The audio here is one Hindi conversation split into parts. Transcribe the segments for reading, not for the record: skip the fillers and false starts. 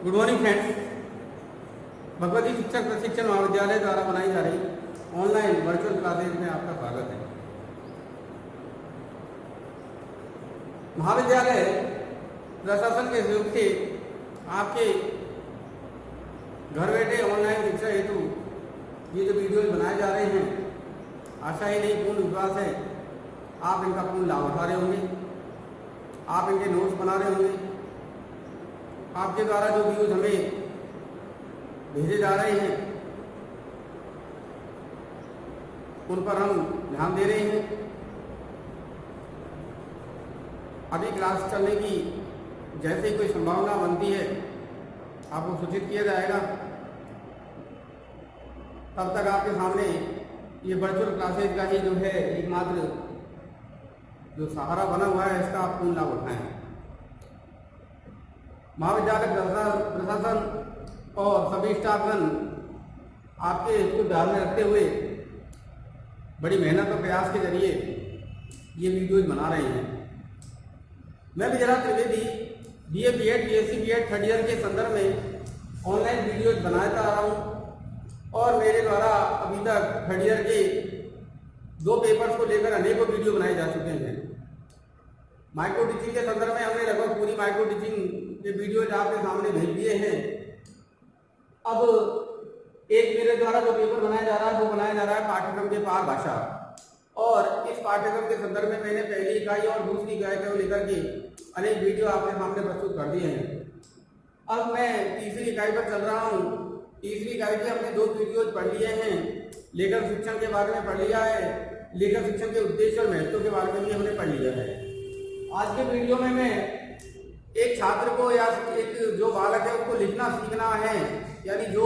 Good morning friends. भगवती शिक्षक प्रशिक्षण महाविद्यालय द्वारा बनाई जा रही ऑनलाइन वर्चुअल क्लासेज में आपका स्वागत है। महाविद्यालय प्रशासन के सहयोग से आपके घर बैठे ऑनलाइन शिक्षा हेतु ये जो वीडियोज बनाए जा रहे हैं, आशा ही नहीं पूर्ण विश्वास है आप इनका पूर्ण लाभ उठा रहे होंगे, आप इनके नोट्स बना रहे होंगे। आपके द्वारा जो व्यूज हमें भेजे जा रहे हैं उन पर हम ध्यान दे रहे हैं। अभी क्लास चलने की जैसे ही कोई संभावना बनती है आपको सूचित किया जाएगा। तब तक आपके सामने ये वर्चुअल क्लासेज का ही जो है एकमात्र जो सहारा बना हुआ है, इसका आप पूर्ण लाभ उठाएं। महाविद्यालय प्रशासन और सभी स्टाफगण आपके इसको ध्यान में रखते हुए बड़ी मेहनत और प्रयास के जरिए ये वीडियोज बना रहे हैं। मैं Vijayraj Trivedi BA BEd BSc BEd third year के संदर्भ में ऑनलाइन वीडियोज बनाता रहा हूँ और मेरे द्वारा अभी तक थर्ड ईयर के 2 पेपर्स को लेकर अनेकों वीडियो बनाए जा चुके हैं। माइक्रो टीचिंग के संदर्भ में हमने लगभग पूरी माइक्रो टीचिंग के वीडियोज आपके सामने भेज दिए हैं। अब एक मेरे द्वारा जो पेपर बनाया जा रहा है वो बनाया जा रहा है पाठ्यक्रम के पार भाषा, और इस पाठ्यक्रम के संदर्भ में मैंने पहली इकाई और दूसरी इकाई को लेकर के अनेक वीडियो आपके सामने प्रस्तुत कर दिए हैं। अब मैं तीसरी इकाई पर चल रहा हूँ। तीसरी इकाई के हमने 2 वीडियोज पढ़ लिए हैं। लेखन शिक्षण के बारे में पढ़ लिया है, लेखन शिक्षण के उद्देश्य और महत्व के बारे में भी हमने पढ़ लिया है। आज के वीडियो में मैं एक छात्र को या एक जो बालक है उसको लिखना सीखना है, यानी जो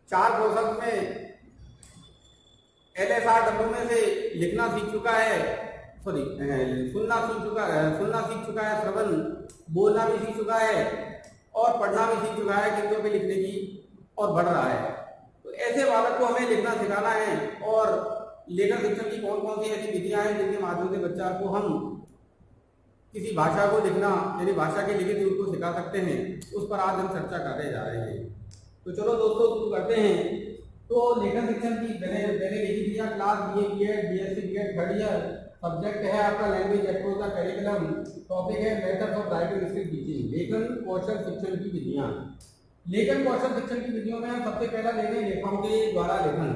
4 कौशल में LSRW में से लिखना सीख चुका है, सुनना सीख चुका है, श्रवण बोलना भी सीख चुका है और पढ़ना भी सीख चुका है, किंतु अभी लिखने की और बढ़ रहा है। तो ऐसे बालक को हमें लिखना सिखाना है और लेखन शिक्षण की कौन कौन सी ऐसी विधियां हैं जिनके माध्यम से बच्चा को हम किसी भाषा को लिखना यानी भाषा के लिखित रूप को सिखा सकते हैं, उस पर आज हम चर्चा करने जा रहे हैं। तो चलो दोस्तों शुरू करते हैं। तो लेखन शिक्षण की मैंने लिखी दिया class BA BEd BSc BEd third year. Subject है आपका लैंग्वेज अप्रोच का करिकुलम। टॉपिक है methods of writing skill teaching, लेखन कौशल शिक्षण की विधियां। लेखन कौशल शिक्षण की विधियों में हम सबसे पहला लेंगे लेखकों के द्वारा लेखन।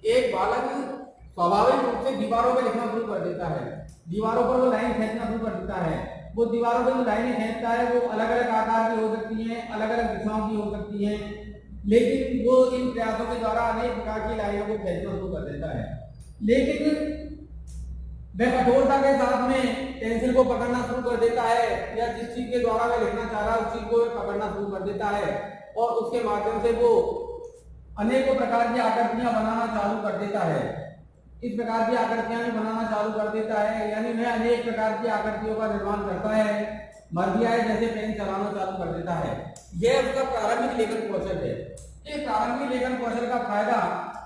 एक बालक स्वाभाविक रूप से दीवारों पर लिखना शुरू कर देता है, दीवारों पर वो लाइन खींचना शुरू कर देता है। वो दीवारों पर जो लाइनें खींचता है वो अलग अलग आकार की हो सकती हैं, अलग अलग दिशाओं की हो सकती हैं, लेकिन वो इन प्रयासों के द्वारा अनेक प्रकार की लाइनों को खींचना शुरू कर देता है। लेकिन वह कठोरता के साथ में पेंसिल को पकड़ना शुरू कर देता है, या जिस चीज के द्वारा वह लिखना चाह रहा है उस चीज को वह पकड़ना शुरू कर देता है और उसके माध्यम से वो अनेकों प्रकार की आकृतियां बनाना चालू कर देता है। इस प्रकार की आकृतियां भी बनाना चालू कर देता है, यानी वह अनेक प्रकार की आकृतियों का निर्माण करता है। मर्जिया जैसे पेन चलाना चालू कर देता है। यह उसका प्रारंभिक लेखन कौशल है। इस प्रारंभिक लेखन कौशल का फायदा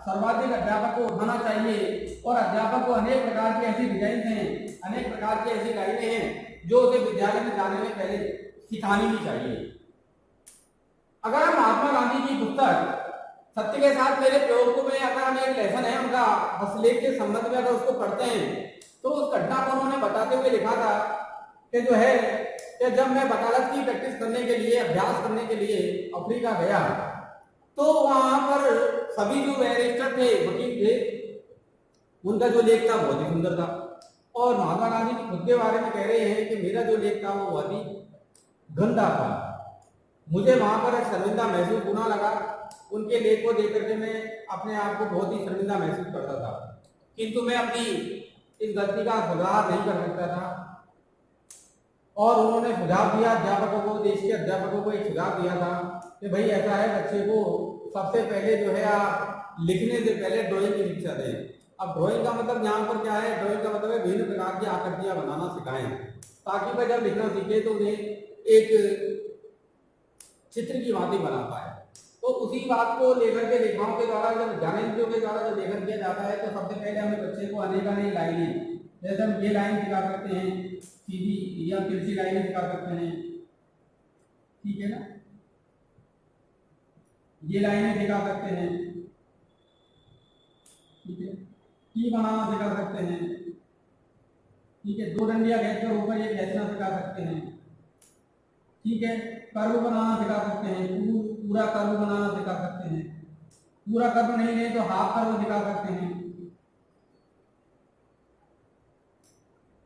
सर्वाधिक अध्यापक को उठाना चाहिए और अध्यापक को अनेक प्रकार की ऐसी डिजाइन हैं, अनेक प्रकार की ऐसी लाइनें हैं जो उसे विद्यालय में जाने में पहले सिखानी ही चाहिए। अगर हम महात्मा गांधी की पुस्तक सत्य के साथ मेरे प्रयोग में अगर हम एक लेसन है उनका हस्तलेख के संबंध में अगर उसको पढ़ते हैं तो उस घटना को उन्होंने बताते हुए लिखा था कि जो है कि जब मैं वकालत की प्रैक्टिस करने के लिए, अभ्यास करने के लिए अफ्रीका गया तो वहां पर सभी जो बैरिस्टर थे, वकील थे, उनका जो लेख था बहुत ही सुंदर था। और महात्मा गांधी जी खुद के बारे में कह रहे हैं कि मेरा जो लेख था वो बहुत ही गंदा था। मुझे वहां पर शर्मिंदा महसूस होना लगा। उनके लेख को देख करके मैं अपने आप को बहुत ही शर्मिंदा महसूस करता था, किंतु मैं अपनी इस गलती का सुधार नहीं कर सकता था। और उन्होंने सुझाव दिया अध्यापकों को, देश के अध्यापकों को एक सुझाव दिया था कि भाई ऐसा है, बच्चे को सबसे पहले जो है आप लिखने से पहले ड्राइंग की शिक्षा दें। अब ड्राइंग का मतलब यहाँ पर क्या है? ड्राइंग का मतलब है विभिन्न प्रकार की आकृतियां बनाना सिखाएं, ताकि वह जब लिखना सीखे तो उन्हें एक चित्र की भांति बना पाए। तो उसी बात को लेकर के लेखाओं के द्वारा, जब ज्ञानेंद्रियों के द्वारा जब लेखन किया जाता है तो सबसे पहले हमें बच्चे को अनेक लाइनें, जैसे हम ये लाइन सिखा सकते हैं, सीधी या तिरछी लाइनें सिखा सकते हैं, ठीक है ना। ये लाइनें दिखा सकते हैं, ठीक है, टी बनाना सिखा सकते हैं, ठीक है, दो डंडियां खींच कर ऊपर ये खींचना सिखा सकते हैं, ठीक है, कर्व बनाना सिखा सकते हैं, पूरा कर्व बनाना सिखा सकते हैं, पूरा कर्व नहीं है तो हाफ कर्व दिखा सकते हैं,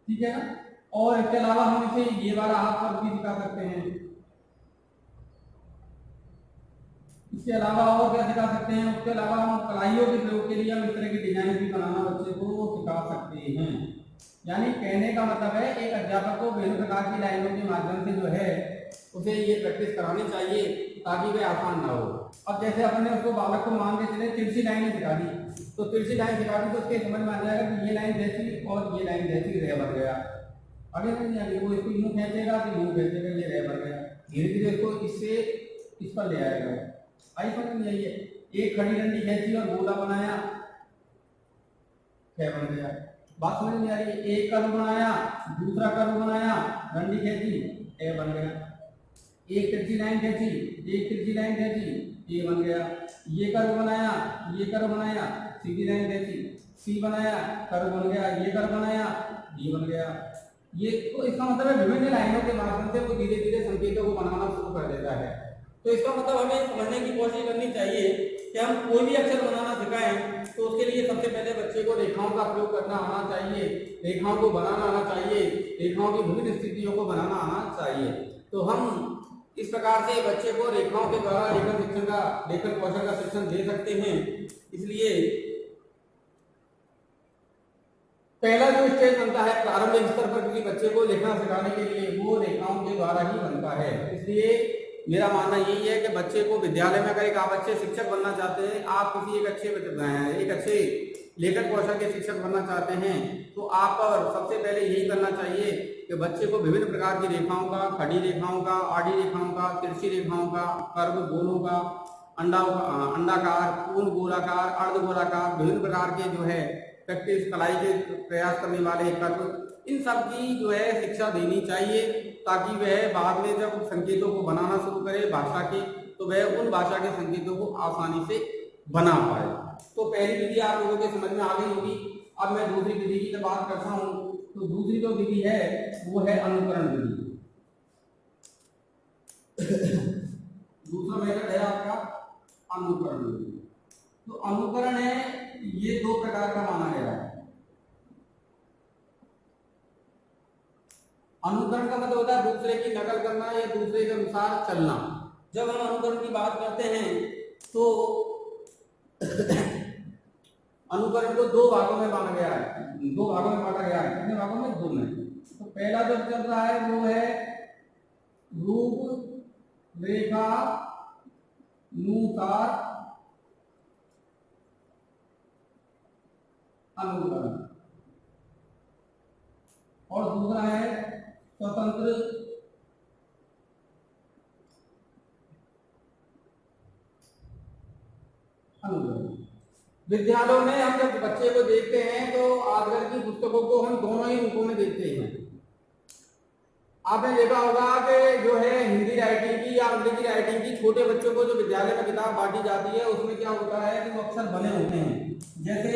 ठीक है ना। और इसके अलावा हम इसे ये वाला हाफ कर्व भी दिखा सकते हैं। इसके अलावा और क्या सिखा सकते हैं, उसके अलावा हम कलाइयों के प्रयोग के लिए हम इस तरह की डिजाइन भी बनाना बच्चे को सिखा सकते हैं। यानी कहने का मतलब है एक अध्यापक को विभिन्न प्रकार की लाइनों के माध्यम से जो है उसे ये प्रैक्टिस करानी चाहिए ताकि वह आसान ना हो। अब जैसे अपने उसको बालक को मान के चले तिरछी लाइनें सिखा दी, तो तिरछी लाइन सिखा दी तो उसके समझ में आ जाएगा कि ये लाइन जैसी और ये लाइन जैसी रह बन गया। आगे नहीं आगे वो इसको यूं खींचेगा तो यूं खींचेगा, ये रह बन गया। धीरे धीरे इसको इससे इस पर ले आएगा। आई समझ नहीं आई है। एक खड़ी डंडी खींची और गोला बनाया, क्या बन गया। बात समझ नहीं आ रही है। एक कर्व बनाया, दूसरा कर्व बनाया, डंडी खींची, ए बन गया। एक तिरछी लाइन खींची, एक तिरछी लाइन खींची, ए बन गया। ये कर्व बनाया, ये कर्व बनाया, सीधी लाइन खींची, सी बनाया, कर्व बन गया। ये कर्व बनाया, डी बन गया। ये तो इसका मतलब है विभिन्न लाइनों के माध्यम से वो धीरे धीरे संकेतों को बनाना शुरू कर देता है। तो इसका मतलब हमें समझने की कोशिश करनी चाहिए कि हम कोई भी अक्षर बनाना सिखाएं तो उसके लिए सबसे पहले बच्चे को रेखाओं का प्रयोग करना आना चाहिए, रेखाओं को बनाना आना चाहिए, रेखाओं की विभिन्न स्थितियों को बनाना आना चाहिए। तो हम इस प्रकार से बच्चे को रेखाओं के द्वारा लेखन कौशल का शिक्षण दे सकते हैं। इसलिए पहला जो स्टेज बनता है प्रारंभिक स्तर पर किसी बच्चे को लिखना सिखाने के लिए वो रेखाओं के द्वारा ही बनता है। इसलिए मेरा मानना यही है कि बच्चे को विद्यालय में अगर एक आप अच्छे शिक्षक बनना चाहते हैं, आप किसी एक अच्छे लेखन कौशल के शिक्षक बनना चाहते हैं, तो आप सबसे पहले यही करना चाहिए कि बच्चे को विभिन्न प्रकार की रेखाओं का, खड़ी रेखाओं का, आड़ी रेखाओं का, तिरछी रेखाओं का, कर्व गोलों का, अंडाकार, पूर्ण गोलाकार, अर्ध गोलाकार, विभिन्न प्रकार के जो है प्रैक्टिस कलाई के प्रयास करने वाले कर्व, इन सब की जो है शिक्षा देनी चाहिए ताकि वह बाद में जब संकेतों को बनाना शुरू करे भाषा के, तो वह उन भाषा के संकेतों को आसानी से बना पाए। तो पहली विधि आप लोगों के समझ में आ गई होगी। अब मैं दूसरी विधि की जब बात करता हूँ तो दूसरी जो विधि है वो है अनुकरण विधि। दूसरा मेथड है आपका अनुकरण विधि। तो अनुकरण है, ये दो प्रकार का माना गया है। अनुकरण का मतलब होता है दूसरे की नकल करना या दूसरे के अनुसार चलना। जब हम अनुकरण की बात करते हैं तो अनुकरण को दो भागों में माना गया है, दो भागों में बांटा गया है। कितने भागों में? दो में। तो पहला जो चल रहा है वो है रूप रेखा अनुसार अनुकरण, और दूसरा है स्वतंत्र अनुकरण। विद्यालयों में हम जब बच्चे को देखते हैं तो आजकल की पुस्तकों को हम दोनों ही रूपों में देखते हैं। आपने देखा होगा कि जो है हिंदी राइटिंग की या अंग्रेजी राइटिंग की छोटे बच्चों को जो विद्यालय में किताब बांटी जाती है उसमें क्या होता है कि वो अक्षर बने होते हैं, जैसे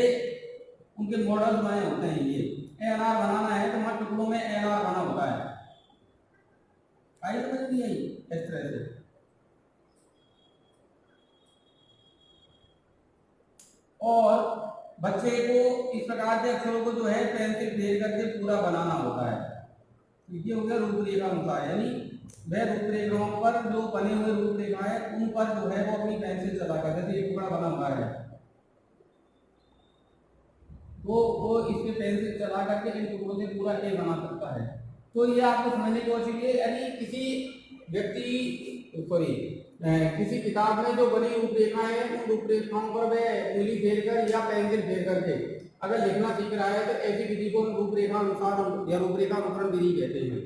उनके मॉडल बने होते हैं। ये एनआर बनाना है तो हमारे टुकड़ों में एनआर बना होता है। आई समझ नहीं आई? इस तरह से और बच्चे को इस प्रकार के अक्षरों को जो है पेंसिल फेर करके पूरा बनाना होता है। ये हो गया रूपरेखा अनुसार, यानी वह रूपरेखाओं पर जो बने हुए रूपरेखाएं उन पर जो है वो अपनी पेंसिल चलाकर, जैसे एक टुकड़ा बना हुआ है वो इसके पेंसिल चला करके इन टुकड़ों से पूरा ए बना सकता है। तो ये आपको समझने की कोशिश कीजिए, यानी किसी व्यक्ति किसी किताब में जो बनी रूपरेखाएं हैं उन रूपरेखाओं पर वह उंगली फेर कर या पेंसिल फेर करके अगर लिखना सीख रहा है तो ऐसी विधि को रूपरेखा अनुसार या रूपरेखा अनुकरण विधि कहते हैं।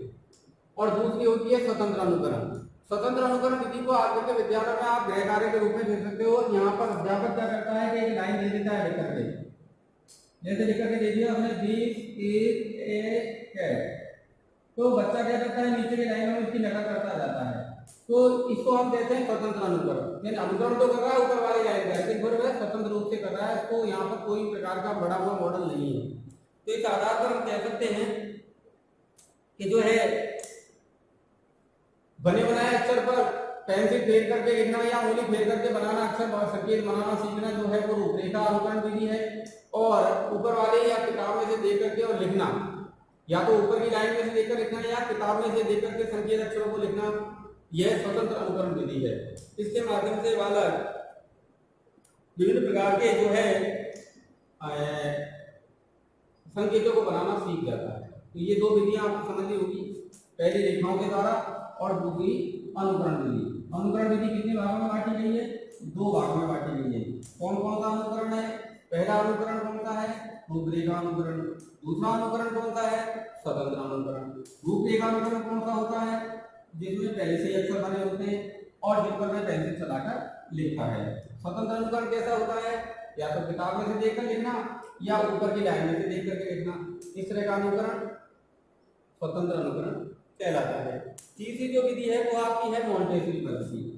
और दूसरी होती है स्वतंत्र अनुकरण। स्वतंत्र अनुकरण विधि को आजकल के विद्यालय में आप गृह कार्य के रूप में देख सकते हो। यहाँ पर अध्यापक क्या करता है कि एक लाइन दे देता है लिख करके, जैसे लिख करके दे दिया हमने दिस इज ए कैट, तो बच्चा क्या करता है नीचे की लाइन में उसकी नकल करता जाता है। तो इसको हम कहते हैं स्वतंत्र अनुकरण। यानी अनुकरण तो कर रहा है ऊपर वाले लाइन का, लेकिन फिर वह स्वतंत्र रूप से कर रहा है, इसको यहाँ पर कोई प्रकार का बड़ा हुआ मॉडल नहीं है। तो इस आधार पर हम कह सकते हैं कि जो है बने बनाए अक्षर पर पेंसिल फेर करके लिखना या उंगली फेर करके बनाना, अक्षर संकेत बनाना सीखना जो है वो रूपरेखा अनुकरण विधि है। और ऊपर वाले या किताब में से देख करके और लिखना, या तो ऊपर की लाइन में से देखकर लिखना या किताब में से देख करके संकेत अक्षरों को लिखना, यह स्वतंत्र अनुकरण विधि है। इसके माध्यम से बालक विभिन्न प्रकार के जो है संकेतों को बनाना सीख जाता है। तो ये दो विधियां आपको समझनी होगी, पहली रेखाओं के द्वारा और दूसरी अनुकरण विधि। अनुकरण विधि कितने भागों में बांटी गई है? दो भागों में बांटी गई है। कौन कौन सा अनुकरण है? पहला अनुकरण कौन सा है? रूपरेखा अनुकरण। दूसरा अनुकरण कौन सा है? स्वतंत्र अनुकरण। रूपरेखा अनुकरण कौन सा होता है? जिसमें पहले से अक्षर बने होते हैं और जिन पर मैं पेंसिल चलाकर लिखा है। स्वतंत्र अनुकरण कैसा होता है? या तो किताब में से देखकर लिखना या ऊपर की लाइन में से देख करके लिखना, इस तरह का अनुकरण स्वतंत्र अनुकरण कहलाता है। तीसरी जो विधि है वो आपकी है मॉन्टेसरी पद्धति।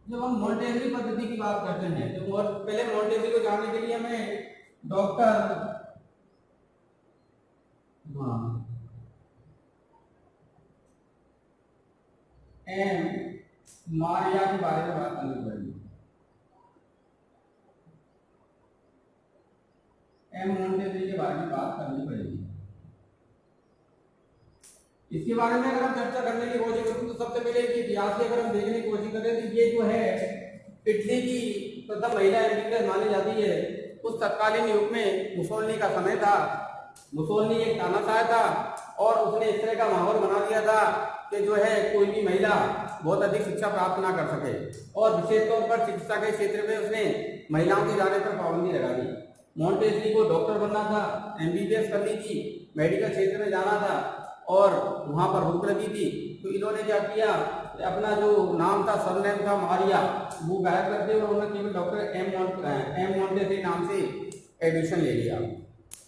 जब हम मॉन्टेसरी पद्धति की बात करते हैं तो पहले मॉन्टेसरी को जानने के लिए हमें डॉक्टर एम मारिया के बारे में बात करनी पड़ेगी। एम मॉन्टेसरी के बारे में बात करनी पड़ेगी। इसके बारे में अगर हम चर्चा करने की कोशिश करें तो सबसे पहले इतिहास से अगर हम देखने की कोशिश करें तो ये जो है इटली की प्रथम महिला एम्बिगस मानी जाती है। उस तत्कालीन युग में मुसोलिनी का समय था। मुसोलिनी एक तानाशाह था और उसने इस तरह का माहौल बना दिया था कि जो है कोई भी महिला बहुत अधिक शिक्षा प्राप्त ना कर सके, और विशेष तौर पर चिकित्सा के क्षेत्र में उसने महिलाओं के जाने पर पाबंदी लगा दी। मॉन्टेसरी को डॉक्टर बनना था, एमबीबीएस करनी थी, मेडिकल क्षेत्र में जाना था और वहां पर रोक लगी थी। तो इन्होंने क्या किया, अपना जो नाम था, सरनेम था मारिया, वो गायब कर दिया और उन्होंने केवल डॉक्टर एम मॉन्टेसरी नाम से एडमिशन ले लिया।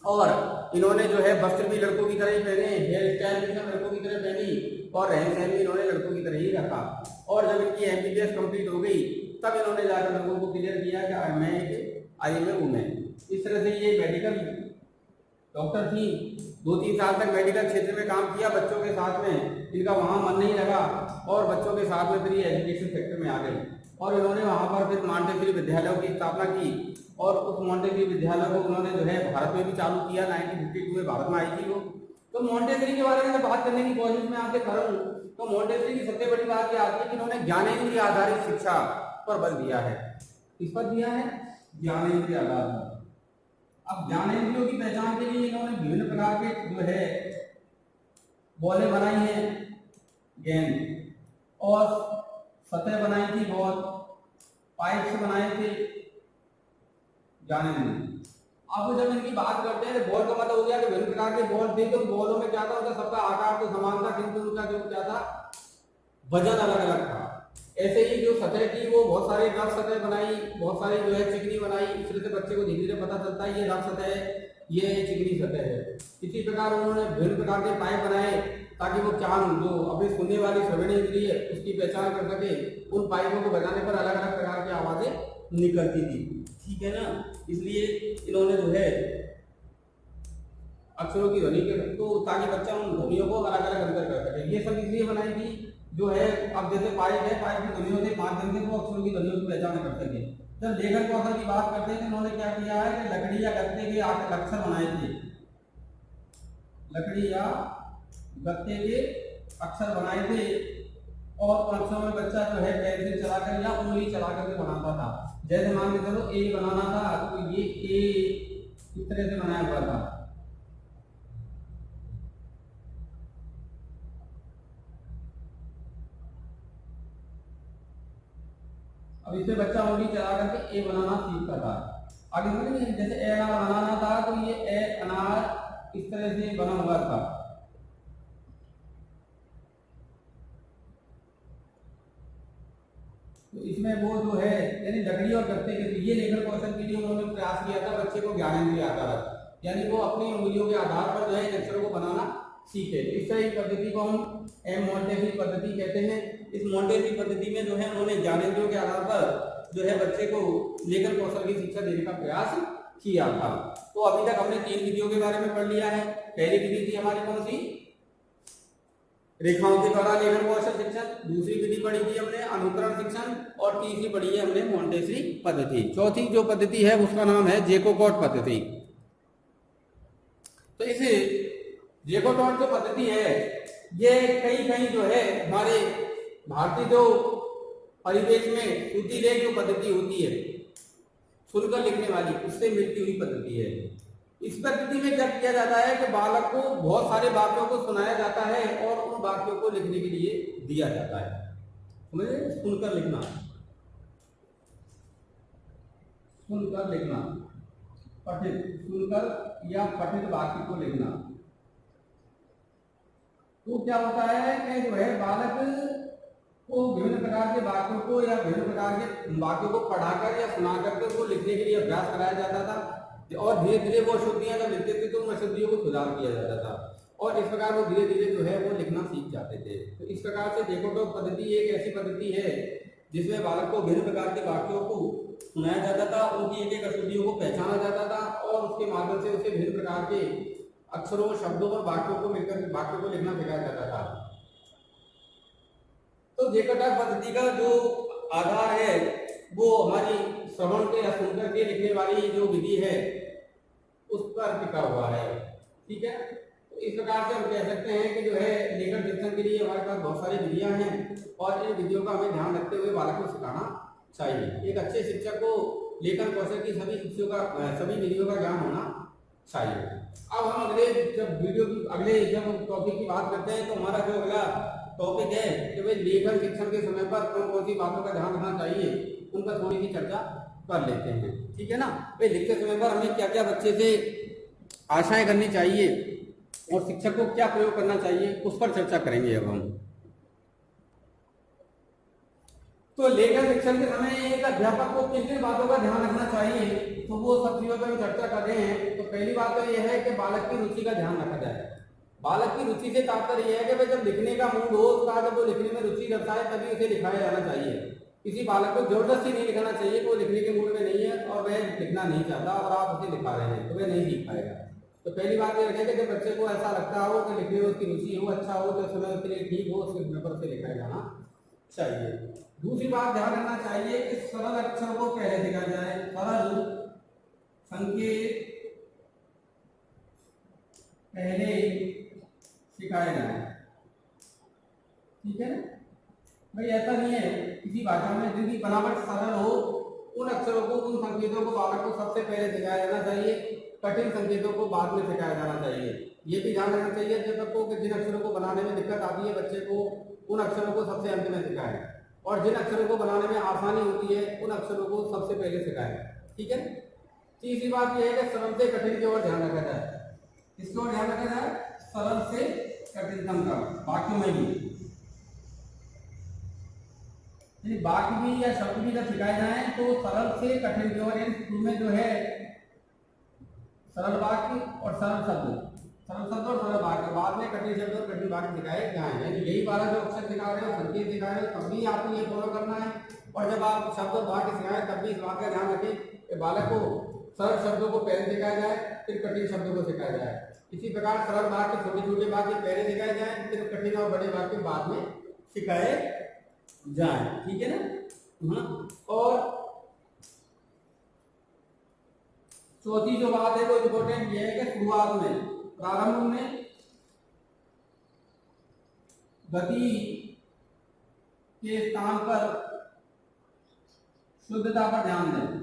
और इन्होंने जो है वस्त्र भी लड़कों की तरह ही पहने, हेयर स्टाइल भी सब लड़कों की तरह पहनी और रहन सहन भी इन्होंने लड़कों की तरह ही रखा। और जब इनकी एमबीबीएस कंप्लीट हो गई तब इन्होंने जाकर लोगों को क्लियर किया कि मैं एक आई में वूमेन। इस तरह से ये मेडिकल डॉक्टर थी। 2-3 साल तक मेडिकल क्षेत्र में काम किया बच्चों के साथ में। इनका वहाँ मन नहीं लगा और बच्चों के साथ में फिर ये एजुकेशन सेक्टर में आ गई और इन्होंने वहाँ पर फिर मॉन्टेसरी विद्यालयों की स्थापना की। और उस मॉन्टेसरी विद्यालय को उन्होंने जो है भारत में भी चालू किया। 1952 में भारत में आई थी वो। तो मॉन्टेसरी के बारे में बात करने की कोशिश में आपसे करूँ तो मॉन्टेसरी की सबसे बड़ी बात यह आती है कि इन्होंने ज्ञानेंद्रिय आधारित शिक्षा पर बल दिया है। किस पर दिया है? ज्ञानेंद्रिय आधार पर। अब ज्ञानेंद्रियों की पहचान के लिए इन्होंने विभिन्न प्रकार के जो है बॉलें बनाई हैं, गेंद, और सतह बनाई थी, बॉल, पाइप्स बनाए थे ज्ञानेंद्रिय। अब जब इनकी बात करते हैं बॉल का मतलब हो गया कि विभिन्न प्रकार के बॉल थे। तो बॉलों में क्या था, उनका सबका आकार तो समान था किंतु उनका जो क्या था, वजन अलग अलग था। ऐसे ही जो सतह थी वो बहुत सारी रफ सतह बनाई, बहुत सारी जो है चिकनी बनाई। इस तरह से बच्चे को धीरे धीरे पता चलता है ये रफ सतह है, ये चिकनी सतह है। इसी प्रकार उन्होंने विभिन्न प्रकार के पाइप बनाए ताकि वो चांद जो अपनी सुनने वाली श्रवण इंद्रिय है उसकी पहचान कर सके। उन पाइपों को बजाने पर अलग अलग प्रकार की आवाजें निकलती थी, ठीक है ना। इसलिए इन्होंने जो है अक्षरों की ध्वनि के तो ताकि बच्चा उन ध्वनियों को अलग अलग अंतर कर सके। ये सब इसलिए बनाई थी जो है, अब जैसे पाइप है, पाइप की ध्वनियों से माध्यम से वो अक्षरों की ध्वनियों की पहचान कर सके। जब लेखन कौशल की बात करते हैं तो उन्होंने क्या किया है कि लकड़ी या गत्ते के अक्षर बनाए थे। लकड़ी या गत्ते के अक्षर बनाए थे और अक्षरों में बच्चा जो है पेंसिल चलाकर या उंगली चलाकर के बनाता था। जैसे मान के चलो ए बनाना था तो ये ए इस तरह से बनाया हुआ था। अब इससे बच्चा उंगली चला करके ए बनाना सीखता था। आगे समझिए, जैसे ए अनार बनाना था तो ये ए अनार इस तरह से बना हुआ था। तो तो इसमें वो जो है यानी लकड़ी और गत्ते के ये लेखन कौशल के लिए उन्होंने प्रयास किया था बच्चे को ज्ञानेंद्रिय आधार, यानी वो अपनी उंगलियों के आधार पर जो है इन अक्षरों को बनाना सीखे। इस तरह की पद्धति को हम एम मोंटेसरी पद्धति कहते हैं। इस मोंटेसरी पद्धति में जो है उन्होंने ज्ञानेंद्रियों के आधार पर जो है बच्चे को लेखन कौशल की शिक्षा देने का प्रयास किया था। तो अभी तक हमने 3 विधियों के बारे में पढ़ लिया है। पहली विधि थी हमारी कौन सी, रेखाओं के द्वारा लेखन कौशल शिक्षण। दूसरी विधि पढ़ी थी हमने अनुकरण शिक्षण, और तीसरी पढ़ी है हमने मोंटेसरी पद्धति। चौथी जो पद्धति है उसका नाम है जैकोटॉट पद्धति। तो इस जैकोटॉट जो पद्धति है ये कहीं जो है हमारे भारतीय जो परिवेश में श्रुति लेख जो पद्धति होती है सुनकर लिखने वाली, उससे मिलती हुई पद्धति है। इस पद्धति में क्या किया जाता है कि बालक को बहुत सारे वाक्यों को सुनाया जाता है और उन वाक्यों को लिखने के लिए दिया जाता है। समझे, सुनकर लिखना, सुनकर लिखना, पठित, सुनकर या पठित वाक्य को लिखना। तो क्या होता है कि जो है बालक को विभिन्न प्रकार के वाक्यों को या विभिन्न प्रकार के वाक्यों को पढ़ाकर या सुनाकर के उसको लिखने के लिए अभ्यास कराया जाता था, और धीरे धीरे वो अशुद्धियां जब लिखते थे तो उन अशुद्धियों को सुधार किया जाता था, और इस प्रकार वो धीरे धीरे जो है वो लिखना सीख जाते थे। तो इस प्रकार से जैकोटॉट पद्धति एक ऐसी पद्धति है जिसमें बालक को विभिन्न प्रकार के वाक्यों को सुनाया जाता था, उनकी एक एक अशुद्धियों को पहचाना जाता था, और उसके माध्यम से उसे विभिन्न प्रकार के अक्षरों, शब्दों और वाक्यों को मिलकर वाक्यों को लिखना सिखाया जाता था। तो जैकोटॉट पद्धति का जो आधार है वो हमारी श्रवण के या सुनकर के लिखने वाली जो विधि है उस पर टिका हुआ है। ठीक है, तो इस प्रकार से हम कह सकते हैं कि जो है लेखन शिक्षण के लिए हमारे पास बहुत सारी विधियां हैं, और इन विधियों का हमें ध्यान रखते हुए बालक को सिखाना चाहिए। एक अच्छे शिक्षक को लेखन कौशल की सभी विधियों का ज्ञान होना चाहिए। अब हम अगले जब टॉपिक की बात करते हैं तो हमारा जो अगला टॉपिक है कि भाई लेखन शिक्षण के समय पर कौन कौन सी बातों का ध्यान रखना चाहिए, उन पर थोड़ी सी चर्चा कर लेते हैं। ठीक है ना, भाई लिखते समय पर हमें क्या क्या बच्चे से आशाएं करनी चाहिए और शिक्षक को क्या प्रयोग करना चाहिए, उस पर चर्चा करेंगे अब हम। तो लेखन शिक्षण के समय एक अध्यापक को किन किन बातों का ध्यान रखना चाहिए, तो वो सब चीजों पर हम चर्चा कर रहे हैं। तो पहली बात तो यह है कि बालक की रुचि का ध्यान रखा जाए। बालक की रुचि से तात्पर्य यह है कि भाई जब लिखने का मूड हो, उसका जब वो लिखने में रुचि करता है तभी उसे लिखाया जाना चाहिए। किसी बालक को जबरदस्ती नहीं लिखाना चाहिए कि वो लिखने के मूड में नहीं है और वह लिखना नहीं चाहता और आप उसे लिखा रहे हैं तो वह नहीं लिख पाएगा। तो पहली बात यह रखें कि जब बच्चे को ऐसा लगता हो कि लिखने में उसकी रुचि हो, अच्छा हो, तो समय उसके लिए ठीक हो, उसके समय पर उसे लिखाया जाना चाहिए। दूसरी बात ध्यान रखना चाहिए कि सरल अक्षर को पहले लिखा जाए, सरल संकेत पहले सिखाया जाए। ठीक है ना भाई, ऐसा नहीं है किसी भाषा में जिनकी बनावट सरल हो उन अक्षरों को, उन संकेतों को बालक को सबसे पहले सिखाया जाना चाहिए, कठिन संकेतों को बाद में सिखाया जाना चाहिए। ये भी ध्यान रखना चाहिए अध्यापक को कि जिन अक्षरों को बनाने में दिक्कत आती है बच्चे को, उन अक्षरों को सबसे अंत में सिखाएं, और जिन अक्षरों को बनाने में आसानी होती है उन अक्षरों को सबसे पहले सिखाएं। ठीक है। तीसरी बात यह है कि सरल से कठिन की ओर ध्यान रखा जाए। किसकी ओर ध्यान रखा जाए? सरल से कठिनतम का, वाक्य में भी वाक्य भी या शब्द भी जब सिखाए जाए तो सरल से कठिन की ओर, शुरू में जो है सरल वाक्य और सरल शब्द और सरल वाक्य, बाद में कठिन शब्द और कठिन वाक्य सिखाए जाए। यानी यही 12 जो अक्षर सिखा रहे हो, संकेत सिखा रहे हो, तब भी आपको ये फॉलो करना है। और जब आप शब्द और वाक्य सिखाएं तब भी इस बात का ध्यान रखें कि बालक को सरल शब्दों को पहले सिखाया जाए, फिर कठिन शब्दों को सिखाया जाए। इसी प्रकार सरल वाक्य, छोटे छोटे वाक्य पहले सिखाए जाए, फिर कठिन और बड़े वाक्य बाद में सिखाए जाए। ठीक है ना। और चौथी जो बात है वो इम्पोर्टेंट ये है कि शुरुआत में, प्रारंभ में गति के स्थान पर शुद्धता पर ध्यान दें।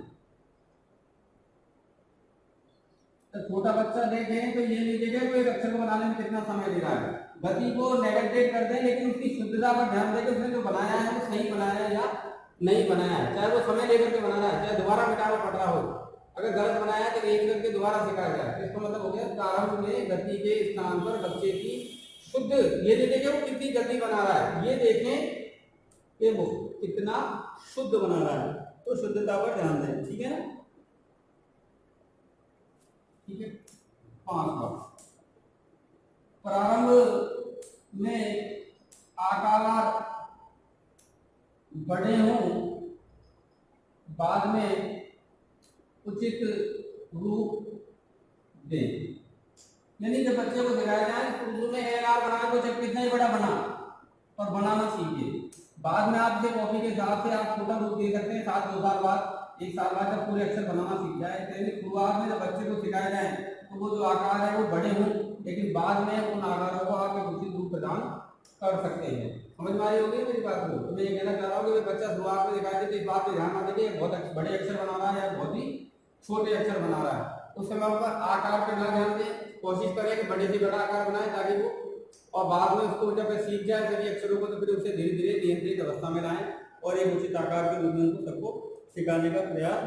तो छोटा बच्चा देखें तो ये नहीं देखें कोई अक्षर को बनाने में कितना समय ले रहा है, गति को नेगलेक्ट कर दें, लेकिन उसकी शुद्धता पर ध्यान दें कि उसने जो बनाया है वो सही बनाया है या नहीं बनाया है। चाहे वो समय लेकर के बना रहा है, चाहे दोबारा मिटाना पड़ रहा हो, अगर गलत बनाया है तो एक करके दोबारा सिखाया जाए। तो इसका मतलब हो गया प्रारंभ में गति के स्थान पर बच्चे की शुद्ध, ये नहीं देखें वो कितनी जल्दी बना रहा है, ये देखें कि वो कितना शुद्ध बना रहा है, तो शुद्धता पर ध्यान दें, ठीक है ना। ठीक है, 5 बार प्रारंभ में आकार बड़े हों, बाद में उचित रूप दें। यानी जब बच्चे को सिखाया जाए उर्दू में एलआर बनाने को चाहे कितना ही बड़ा बना और बनाना सीखे, बाद में आप इसे कॉपी के हिसाब से आप छोटा रूप दे सकते हैं। 2 साल बाद 1 साल बाद जब पूरे अक्षर बनाना सीख जाए, यानी शुरुआत में जब बच्चे को सिखाया जाए तो वो जो आकार है वो बड़े हों, लेकिन बाद में उन आकारों को आप एक उचित रूप प्रदान कर सकते हैं। समझ में आ रही होगी मेरी बात को। तो मैं ये कहना चाह रहा हूँ कि बच्चा शुरुआत में दिखाई दे तो इस बात पे ध्यान ना दें बहुत बड़े अक्षर बना रहा है या बहुत ही छोटे अक्षर बना रहा है, उस समय पर आकार पर ना ध्यान दें, कोशिश करें कि बड़े से बड़ा आकार बनाए ताकि वो, और बाद में उसको जब सीख जाए सभी अक्षरों को तो फिर उसे धीरे धीरे नियंत्रित अवस्था में लाएं और एक उचित आकार के रूप में उनको सबको सिखाने का प्रयास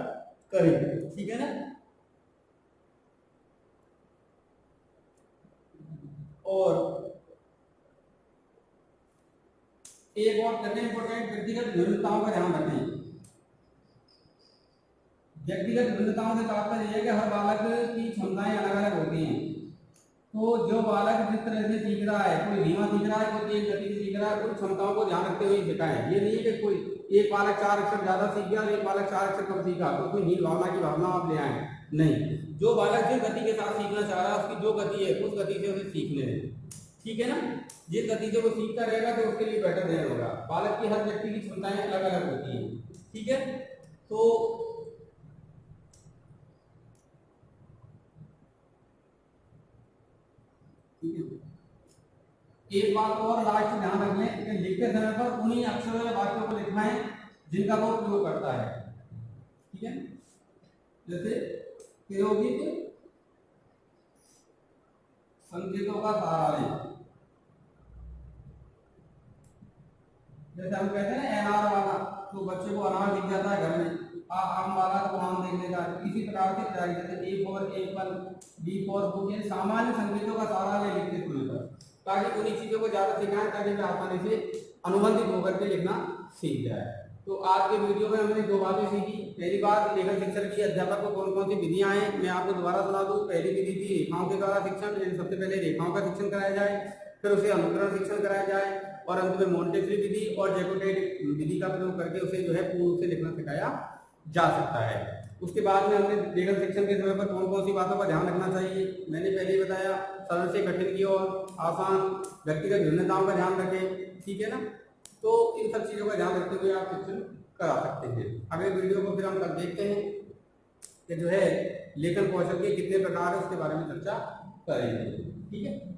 करें, ठीक है ना। और एक और सबसे इंपॉर्टेंट, व्यक्तिगत भिन्नताओं का ध्यान रखें। व्यक्तिगत भिन्नताओं से तात्पर्य यह है कि हर बालक की क्षमताएं अलग अलग होती हैं, तो जो बालक जिस तरह से सीख रहा है, कोई धीमा सीख रहा है, कोई तेज गति से सीख रहा है, कुछ क्षमताओं को ध्यान रखते हुए सिखाएं। ये नहीं है कि कोई एक बालक 4 अक्षर ज्यादा सीख गया और एक बालक 4 अक्षर कम सीखा तो कोई हीन भावना की भावना आप ले आए, नहीं। जो बालक जिस गति के साथ सीखना चाह रहा है उसकी जो गति है उस गति से उसे सीखने दें, ठीक है ना। जिस गति से वो सीखता रहेगा तो उसके लिए बेटर नहीं होगा। बालक की हर व्यक्ति की क्षमताएं अलग अलग होती हैं, ठीक है। तो एक बात और लास्ट ध्यान रख लें कि लिखते समय पर उन्हीं अक्षरों या वाक्यों को लिखना है जिनका वो प्रयोग करता है, ठीक है। जैसे प्रयोगित संकेतों का सहारा लें, जैसे हम कहते हैं ना एनआर वाला, तो बच्चे को अनार दिख जाता है घर में, आम वाला तो आम देख लेगा। इसी प्रकार से तैयारी जैसे A for apple, B for book, ये सामान्य संकेतों का सहारा ले लिखते समय पर, ताकि उन्हीं चीजों को ज्यादा सिखाएं ताकि वे आसानी से अनुबंधित होकर के लिखना सीख जाए। तो आज के वीडियो में हमने 2 बातें सीखी। पहली बात, लेखन शिक्षण की अध्यापक को कौन कौन सी विधियां हैं, मैं आपको दोबारा सुना दूं। पहली विधि थी रेखाओं के द्वारा शिक्षण, यानी सबसे पहले रेखाओं का शिक्षण कराया जाए, फिर उसे अनुकरण शिक्षण कराया जाए और अंत में मोंटेसरी विधि और जैकोटेट विधि का प्रयोग करके उसे जो है पूर्ण से लिखना सिखाया जा सकता है। उसके बाद में हमने लेखन शिक्षण के समय पर कौन कौन सी बातों का ध्यान रखना चाहिए, मैंने पहले ही बताया। सरल से कठिन की ओर, आसान, व्यक्तिगत भिन्नताओं का ध्यान रखें, ठीक है ना। तो इन सब चीजों का ध्यान रखते हुए आप शिक्षण करा सकते हैं। अगले वीडियो को फिर हम कल देखते हैं कि जो है लेखन कौशल के कितने प्रकार है उसके बारे में चर्चा करेंगे, ठीक है।